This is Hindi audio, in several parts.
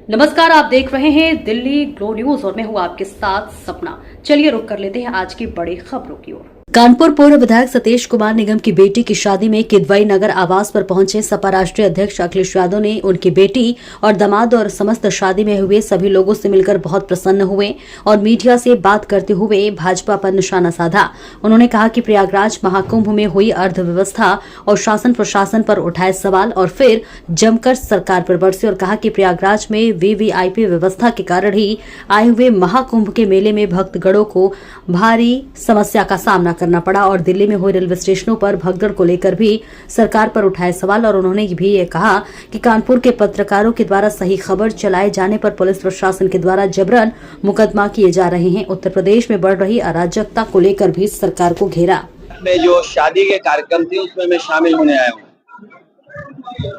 नमस्कार, आप देख रहे हैं दिल्ली ग्लो न्यूज और मैं हूं आपके साथ सपना। चलिए रुक कर लेते हैं आज की बड़ी खबरों की ओर। कानपुर पूर्व विधायक सतीश कुमार निगम की बेटी की शादी में किदवई नगर आवास पर पहुंचे सपा राष्ट्रीय अध्यक्ष अखिलेश यादव ने उनकी बेटी और दामाद और समस्त शादी में हुए सभी लोगों से मिलकर बहुत प्रसन्न हुए और मीडिया से बात करते हुए भाजपा पर निशाना साधा। उन्होंने कहा कि प्रयागराज महाकुंभ में हुई अर्थव्यवस्था और शासन प्रशासन पर उठाए सवाल और फिर जमकर सरकार पर बरसे और कहा कि प्रयागराज में वीवीआईपी व्यवस्था के कारण ही आए हुए महाकुंभ के मेले में भक्तगणों को भारी समस्या का सामना करना पड़ा और दिल्ली में हुए रेलवे स्टेशनों पर भगदड़ को लेकर भी सरकार पर उठाए सवाल। और उन्होंने भी ये कहा कि कानपुर के पत्रकारों के द्वारा सही खबर चलाए जाने पर पुलिस प्रशासन के द्वारा जबरन मुकदमा किए जा रहे हैं। उत्तर प्रदेश में बढ़ रही अराजकता को लेकर भी सरकार को घेरा। में जो शादी के कार्यक्रम थे उसमें मैं शामिल होने आया हूँ।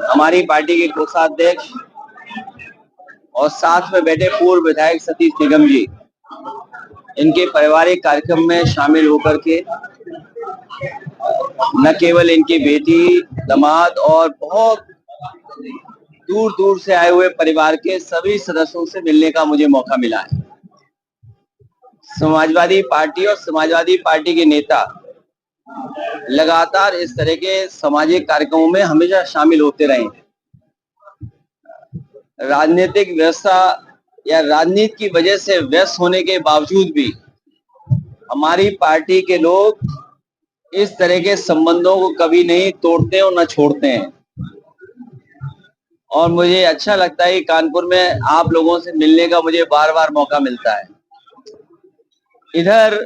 हमारी पार्टी के कोषाध्यक्ष और साथ में बैठे पूर्व विधायक सतीश निगम जी, इनके पारिवारिक कार्यक्रम में शामिल होकर के न केवल इनकी बेटी, दामाद और बहुत दूर दूर से आए हुए परिवार के सभी सदस्यों से मिलने का मुझे मौका मिला है। समाजवादी पार्टी और समाजवादी पार्टी के नेता लगातार इस तरह के सामाजिक कार्यक्रमों में हमेशा शामिल होते रहे। राजनीतिक व्यवस्था या राजनीति की वजह से व्यस्त होने के बावजूद भी हमारी पार्टी के लोग इस तरह के संबंधों को कभी नहीं तोड़ते और न छोड़ते हैं। और मुझे अच्छा लगता है कि कानपुर में आप लोगों से मिलने का मुझे बार बार मौका मिलता है। इधर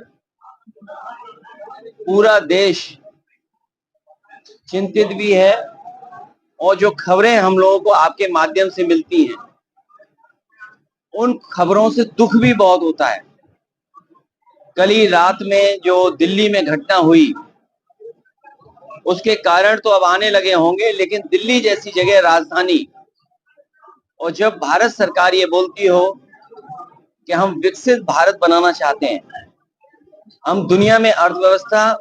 पूरा देश चिंतित भी है और जो खबरें हम लोगों को आपके माध्यम से मिलती हैं उन खबरों से दुख भी बहुत होता है। कल ही रात में जो दिल्ली में घटना हुई उसके कारण तो अब आने लगे होंगे, लेकिन दिल्ली जैसी जगह, राजधानी, और जब भारत सरकार ये बोलती हो कि हम विकसित भारत बनाना चाहते हैं, हम दुनिया में अर्थव्यवस्था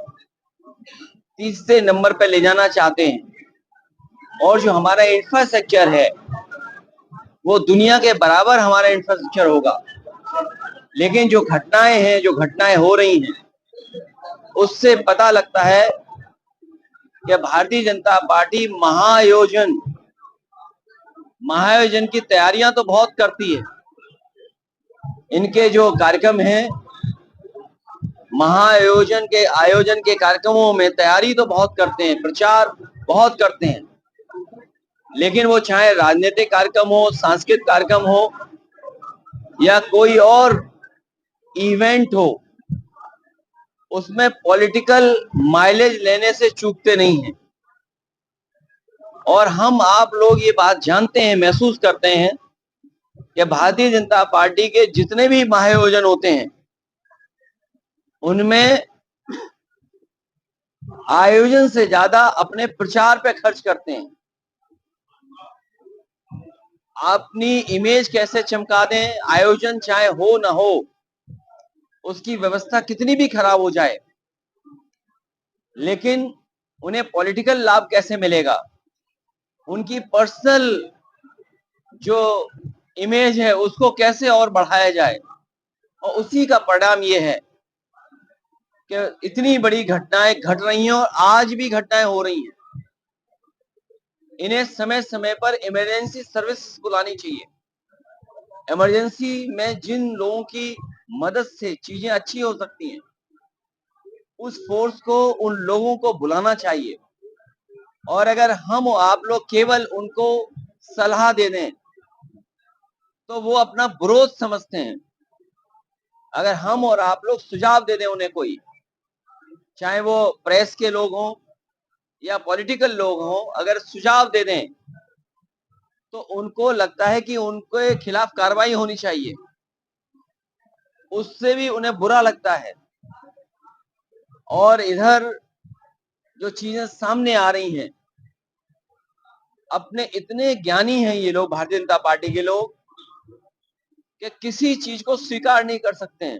तीसरे नंबर पर ले जाना चाहते हैं और जो हमारा इंफ्रास्ट्रक्चर है वो दुनिया के बराबर हमारा इंफ्रास्ट्रक्चर होगा, लेकिन जो घटनाएं हैं, जो घटनाएं हो रही हैं, उससे पता लगता है कि भारतीय जनता पार्टी महाआयोजन की तैयारियां तो बहुत करती है। इनके जो कार्यक्रम हैं, आयोजन के कार्यक्रमों में तैयारी तो बहुत करते हैं, प्रचार बहुत करते हैं, लेकिन वो चाहे राजनीतिक कार्यक्रम हो, सांस्कृतिक कार्यक्रम हो या कोई और इवेंट हो, उसमें पॉलिटिकल माइलेज लेने से चूकते नहीं हैं। और हम आप लोग ये बात जानते हैं, महसूस करते हैं कि भारतीय जनता पार्टी के जितने भी महाआयोजन होते हैं उनमें आयोजन से ज्यादा अपने प्रचार पे खर्च करते हैं। अपनी इमेज कैसे चमका दें, आयोजन चाहे हो ना हो, उसकी व्यवस्था कितनी भी खराब हो जाए, लेकिन उन्हें पॉलिटिकल लाभ कैसे मिलेगा, उनकी पर्सनल जो इमेज है उसको कैसे और बढ़ाया जाए, और उसी का परिणाम ये है कि इतनी बड़ी घटनाएं घट रही हैं और आज भी घटनाएं हो रही हैं। इन्हें समय समय पर इमरजेंसी सर्विस बुलानी चाहिए। इमरजेंसी में जिन लोगों की मदद से चीजें अच्छी हो सकती हैं, उस फोर्स को, उन लोगों को बुलाना चाहिए। और अगर हम आप लोग केवल उनको सलाह दे दें तो वो अपना विरोध समझते हैं। अगर हम और आप लोग सुझाव दे दें उन्हें, कोई, चाहे वो प्रेस के लोग हों या पॉलिटिकल लोग हों, अगर सुझाव दे दें तो उनको लगता है कि उनके खिलाफ कार्रवाई होनी चाहिए, उससे भी उन्हें बुरा लगता है। और इधर जो चीजें सामने आ रही हैं, अपने इतने ज्ञानी हैं ये लोग, भारतीय जनता पार्टी के लोग, कि किसी चीज को स्वीकार नहीं कर सकते हैं,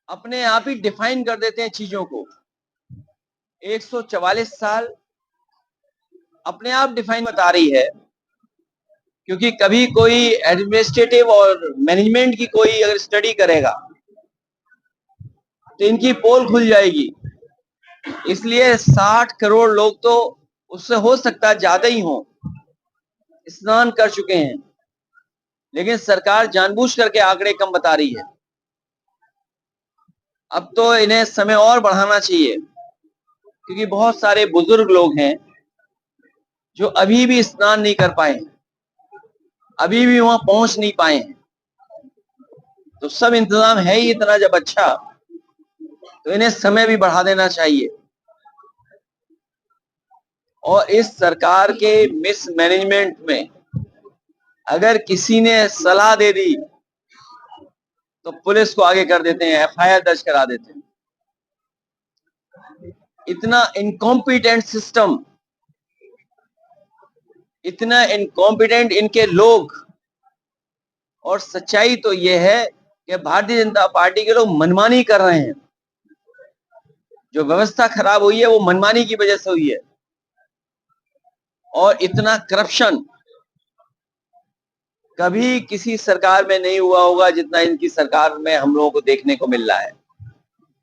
अपने आप ही डिफाइन कर देते हैं चीजों को। 144 साल अपने आप डिफाइन बता रही है क्योंकि कभी कोई एडमिनिस्ट्रेटिव और मैनेजमेंट की कोई अगर स्टडी करेगा तो इनकी पोल खुल जाएगी। इसलिए 60 करोड़ लोग तो उससे हो सकता है ज्यादा ही हो, स्नान कर चुके हैं, लेकिन सरकार जानबूझ करके आंकड़े कम बता रही है। अब तो इन्हें समय और बढ़ाना चाहिए, क्योंकि बहुत सारे बुजुर्ग लोग हैं जो अभी भी स्नान नहीं कर पाए हैं, अभी भी वहां पहुंच नहीं पाए हैं। तो सब इंतजाम है ही इतना जब अच्छा, तो इन्हें समय भी बढ़ा देना चाहिए। और इस सरकार के मिसमैनेजमेंट में अगर किसी ने सलाह दे दी तो पुलिस को आगे कर देते हैं, एफआईआर दर्ज करा देते हैं। इतना इनकॉम्पिटेंट सिस्टम, इतना इनकॉम्पिटेंट इनके लोग। और सच्चाई तो यह है कि भारतीय जनता पार्टी के लोग मनमानी कर रहे हैं। जो व्यवस्था खराब हुई है वो मनमानी की वजह से हुई है। और इतना करप्शन कभी किसी सरकार में नहीं हुआ होगा जितना इनकी सरकार में हम लोगों को देखने को मिल रहा है।